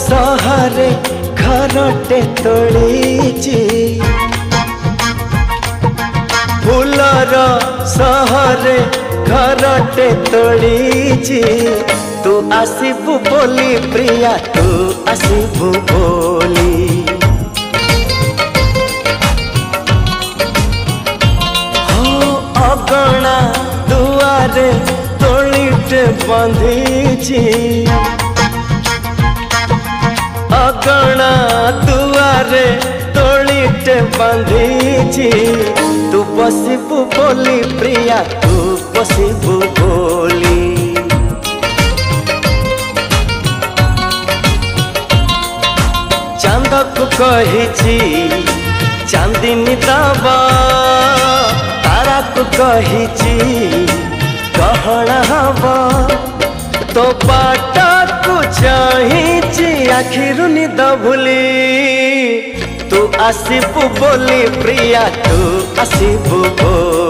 सहरे घरटे तोड़ीची फूलर सहरे घरटे तोड़ीची तू आसीबु बोली प्रिया तू आसीबु बोली हो अगणा दुआरे तोड़ीटे बांधीची अगणा दुआरे तोड़ीटे बांधीची तू बसिबु बोली प्रिया तू बसिबु बोली चांद को कहिची चांदनी दबा तारा को कहिची गहना हवा तो बाटा को चाहिए आखिर निद भूली तू आसीबु बोली प्रिया तू आसीबु बोली।